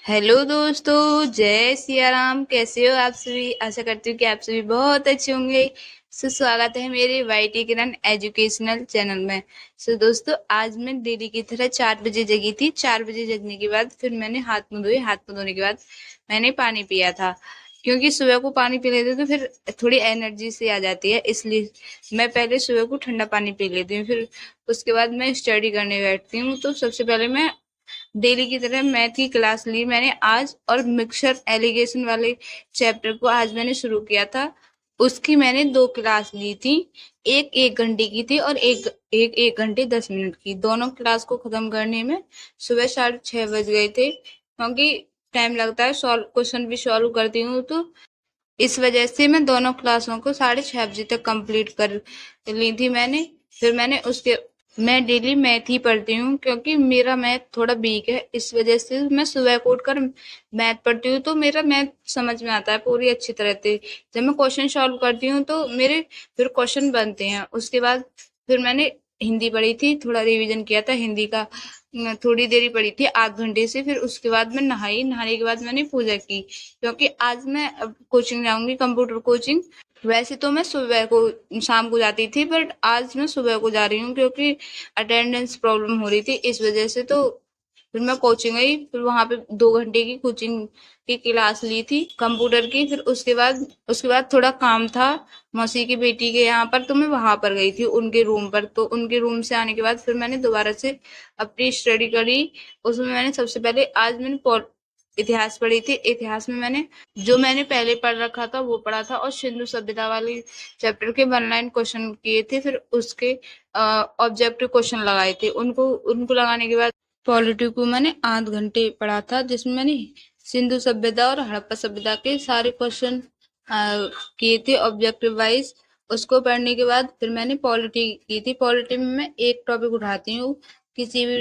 Hello दोस्तों, जय सिया राम। कैसे हो आप सभी? आशा करती हूँ कि आप सभी बहुत अच्छे होंगे। स्वागत है मेरे वाईटी किरण एजुकेशनल चैनल में। दोस्तों, आज मैं डेली की तरह 4 बजे जगी थी। 4 बजे जगने के बाद फिर मैंने हाथ मुंह धोए। हाथ मुंह धोने के बाद मैंने पानी पिया था, क्योंकि सुबह को पानी पी लेते तो फिर थोड़ी एनर्जी से आ जाती है, इसलिए मैं पहले सुबह को ठंडा पानी पी लेती हूँ। फिर उसके बाद मैं स्टडी करने बैठती हूँ। तो सबसे पहले मैं डेली की तरह मैथ की क्लास ली मैंने आज, और मिक्सर एलिगेशन वाले चैप्टर को आज मैंने शुरू किया था। उसकी मैंने 2 क्लास ली थी। एक 1 घंटे की थी और एक घंटे 10 मिनट की। दोनों क्लास को खत्म करने में सुबह 6:30 बज गए थे, क्योंकि टाइम लगता है। सॉल्व क्वेश्चन भी सॉल्व करती हूँ, तो इस वजह से मैं दोनों क्लासों को 6:30 बजे तक कंप्लीट कर ली थी मैंने। फिर मैंने उसके मैं डेली मैथ ही पढ़ती हूँ, क्योंकि मेरा मैथ थोड़ा वीक है। इस वजह से मैं सुबह को उठकर मैथ पढ़ती हूँ, तो मेरा मैथ समझ में आता है पूरी अच्छी तरह से। जब मैं क्वेश्चन सॉल्व करती हूँ तो मेरे फिर क्वेश्चन बनते हैं। उसके बाद फिर मैंने हिंदी पढ़ी थी, थोड़ा रिवीजन किया था हिंदी का। थोड़ी देरी पढ़ी थी, आध घंटे से। फिर उसके बाद मैं नहाई। नहाने के बाद मैंने पूजा की, क्योंकि आज मैं अब कोचिंग जाऊंगी, कंप्यूटर कोचिंग। वैसे तो मैं सुबह को शाम को जाती थी, बट आज मैं सुबह को जा रही हूँ, क्योंकि अटेंडेंस प्रॉब्लम हो रही थी इस वजह से। तो फिर मैं कोचिंग गई। फिर वहां पे 2 घंटे की कोचिंग की क्लास ली थी कंप्यूटर की। फिर उसके बाद थोड़ा काम था मौसी की बेटी के यहाँ पर, तो मैं वहां पर गई थी उनके रूम पर। तो उनके रूम से आने के बाद फिर मैंने दोबारा से अपनी स्टडी करी। उसमें मैंने सबसे पहले आज मैंने इतिहास पढ़ी थी। इतिहास में मैंने पहले पढ़ रखा था वो पढ़ा था, और सिंधु सभ्यता वाली चैप्टर के 1 लाइन क्वेश्चन किए थे। फिर उसके ऑब्जेक्टिव क्वेश्चन लगाए थे। उनको उनको लगाने के बाद पॉलिटी को मैंने आध घंटे पढ़ा था, जिसमें मैंने सिंधु सभ्यता और हड़प्पा सभ्यता के सारे क्वेश्चन किए थे ऑब्जेक्टिव वाइज। उसको पढ़ने के बाद फिर मैंने पॉलिटी की थी। पॉलिटी में मैं एक टॉपिक उठाती हूँ किसी भी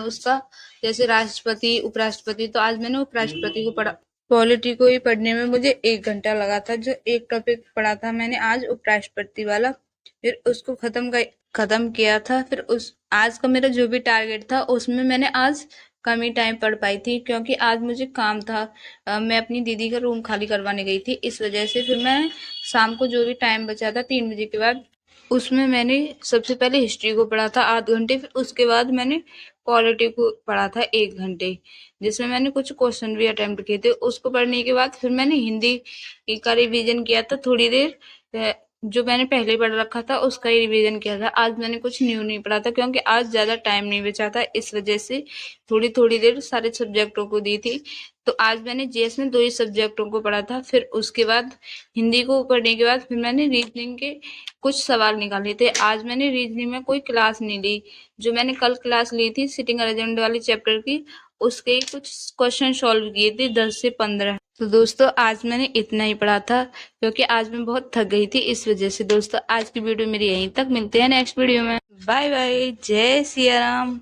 उसका, जैसे राष्ट्रपति उपराष्ट्रपति। तो आज मैंने उपराष्ट्रपति को पढ़ा। पॉलिटी को ही पढ़ने में मुझे 1 घंटा लगा था। जो एक टॉपिक पढ़ा था मैंने आज उपराष्ट्रपति वाला, फिर उसको खत्म किया था। फिर उस आज का मेरा जो भी टारगेट था उसमें मैंने आज कम ही टाइम पढ़ पाई थी, क्योंकि आज मुझे काम था। मैं अपनी दीदी का रूम खाली करवाने गई थी, इस वजह से फिर मैं शाम को जो भी टाइम बचा था 3 बजे के बाद, उसमें मैंने सबसे पहले हिस्ट्री को पढ़ा था आध घंटे। फिर उसके बाद मैंने पॉलिटी को पढ़ा था 1 घंटे, जिसमें मैंने कुछ क्वेश्चन भी अटेम्प्ट किए थे। उसको पढ़ने के बाद फिर मैंने हिंदी का रिवीजन किया था थोड़ी देर। जो मैंने पहले पढ़ रखा था उसका ही रिवीजन किया था। आज मैंने कुछ न्यू नहीं पढ़ा था, क्योंकि आज ज्यादा टाइम नहीं बचा था, इस वजह से थोड़ी थोड़ी देर सारे सब्जेक्टों को दी थी। तो आज मैंने जीएस में 2 ही सब्जेक्टों को पढ़ा था। फिर उसके बाद हिंदी को पढ़ने के बाद फिर मैंने रीजनिंग के कुछ सवाल निकाले थे। आज मैंने रीजनिंग में कोई क्लास नहीं ली। जो मैंने कल क्लास ली थी सिटिंग अरेंजमेंट वाली चैप्टर की, उसके ही कुछ क्वेश्चन सॉल्व किए थे 10 से 15। तो दोस्तों, आज मैंने इतना ही पढ़ा था, क्योंकि आज मैं बहुत थक गई थी, इस वजह से। दोस्तों, आज की वीडियो मेरी यहीं तक। मिलते हैं नेक्स्ट वीडियो में। Bye bye. जय सिया राम।